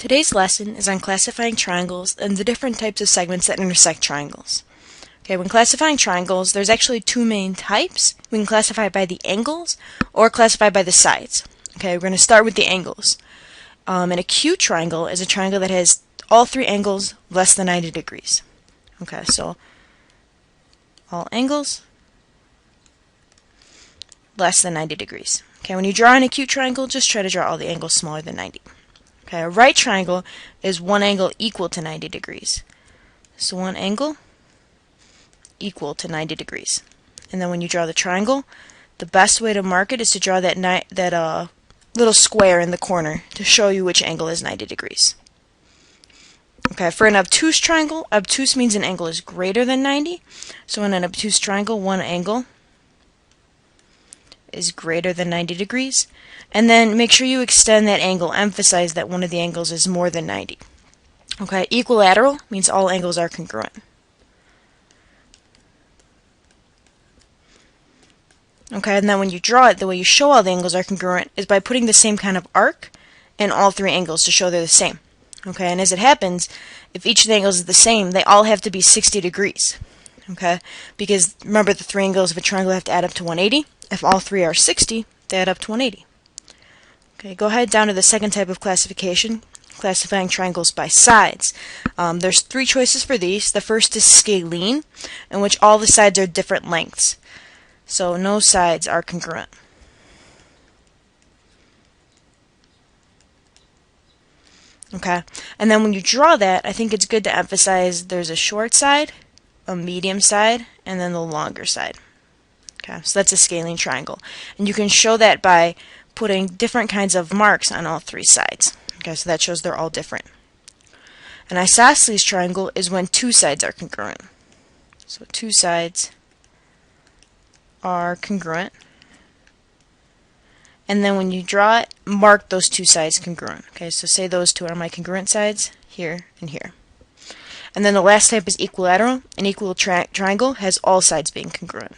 Today's lesson is on classifying triangles and the different types of segments that intersect triangles. Okay, when classifying triangles, there's actually two main types. We can classify by the angles or classify by the sides. Okay, we're going to start with the angles. An acute triangle is a triangle that has all three angles less than 90 degrees. Okay, so all angles less than 90 degrees. Okay, when you draw an acute triangle, just try to draw all the angles smaller than 90. Okay, a right triangle is one angle equal to 90 degrees. So one angle equal to 90 degrees. And then when you draw the triangle, the best way to mark it is to draw that little square in the corner to show you which angle is 90 degrees. Okay, for an obtuse triangle, obtuse means an angle is greater than 90. So in an obtuse triangle, one angle is greater than 90 degrees. And then make sure you extend that angle, emphasize that one of the angles is more than 90. Okay, equilateral means all angles are congruent. Okay, and then when you draw it, the way you show all the angles are congruent is by putting the same kind of arc in all three angles to show they're the same. Okay, and as it happens, if each of the angles is the same, they all have to be 60 degrees. Okay, because remember the three angles of a triangle have to add up to 180. If all three are 60, they add up to 180. Okay, go ahead down to the second type of classification, classifying triangles by sides. There's three choices for these. The first is scalene, in which all the sides are different lengths. So no sides are congruent. Okay, and then when you draw that, I think it's good to emphasize there's a short side, a medium side, and then the longer side. Okay, so that's a scalene triangle. And you can show that by putting different kinds of marks on all three sides. Okay, so that shows they're all different. An isosceles triangle is when two sides are congruent. So two sides are congruent. And then when you draw it, mark those two sides congruent. Okay, so say those two are my congruent sides, here and here. And then the last type is equilateral. An equal triangle has all sides being congruent.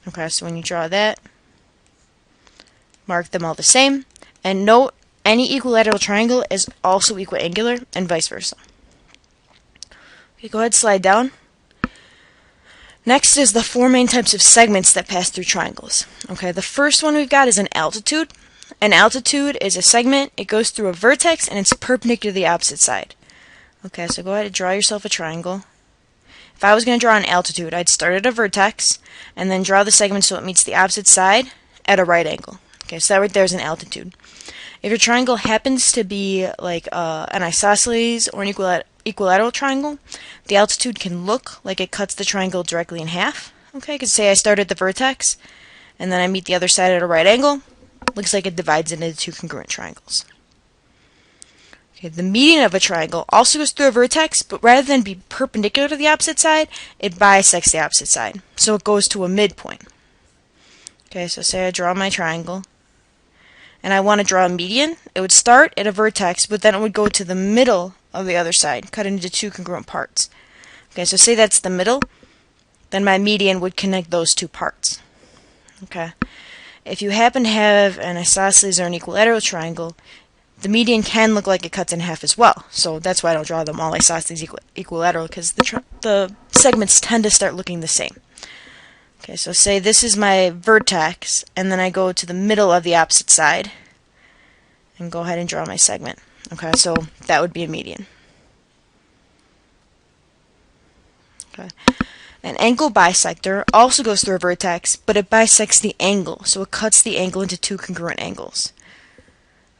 Okay, so when you draw that, mark them all the same. And note, any equilateral triangle is also equiangular and vice versa. Okay, go ahead, slide down. Next is the four main types of segments that pass through triangles. Okay, the first one we've got is an altitude. An altitude is a segment, it goes through a vertex, and it's perpendicular to the opposite side. Okay, so go ahead and draw yourself a triangle. If I was going to draw an altitude, I'd start at a vertex, and then draw the segment so it meets the opposite side at a right angle. Okay, so that right there is an altitude. If your triangle happens to be like an isosceles or an equilateral triangle, the altitude can look like it cuts the triangle directly in half. Okay, because say I start at the vertex, and then I meet the other side at a right angle, looks like it divides it into two congruent triangles. Okay, the median of a triangle also goes through a vertex, but rather than be perpendicular to the opposite side, it bisects the opposite side. So it goes to a midpoint. Okay, so say I draw my triangle, and I want to draw a median. It would start at a vertex, but then it would go to the middle of the other side, cut into two congruent parts. Okay, so say that's the middle, then my median would connect those two parts. Okay, if you happen to have an isosceles or an equilateral triangle, the median can look like it cuts in half as well. So that's why I don't draw them all isosceles equilateral, because the segments tend to start looking the same. Okay, so say this is my vertex, and then I go to the middle of the opposite side, and go ahead and draw my segment. Okay, so that would be a median. Okay. An angle bisector also goes through a vertex, but it bisects the angle, so it cuts the angle into two congruent angles.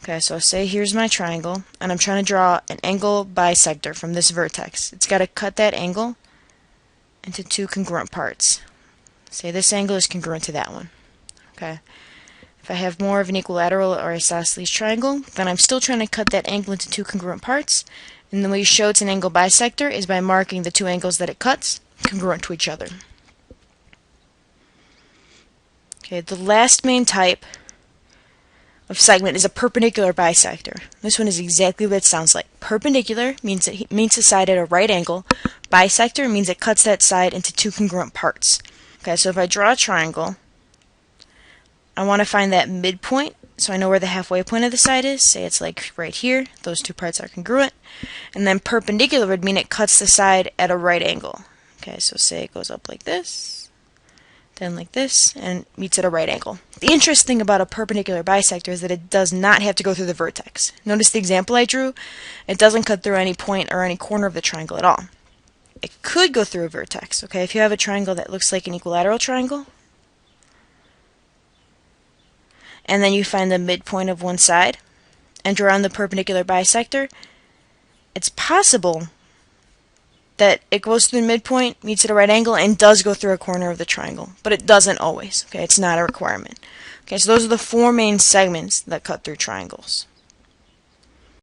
Okay, so say here's my triangle, and I'm trying to draw an angle bisector from this vertex. It's got to cut that angle into two congruent parts. Say this angle is congruent to that one. Okay. If I have more of an equilateral or isosceles triangle, then I'm still trying to cut that angle into two congruent parts. And the way you show it's an angle bisector is by marking the two angles that it cuts congruent to each other. Okay, the last main type of segment is a perpendicular bisector. This one is exactly what it sounds like. Perpendicular means it meets a side at a right angle. Bisector means it cuts that side into two congruent parts. Okay, so if I draw a triangle, I want to find that midpoint, so I know where the halfway point of the side is. Say it's like right here. Those two parts are congruent. And then perpendicular would mean it cuts the side at a right angle. Okay, so say it goes up like this, then like this, and meets at a right angle. The interesting thing about a perpendicular bisector is that it does not have to go through the vertex. Notice the example I drew? It doesn't cut through any point or any corner of the triangle at all. It could go through a vertex. Okay, if you have a triangle that looks like an equilateral triangle, and then you find the midpoint of one side and draw on the perpendicular bisector, it's possible that it goes through the midpoint, meets at a right angle, and does go through a corner of the triangle. But it doesn't always. Okay, it's not a requirement. Okay, so those are the four main segments that cut through triangles.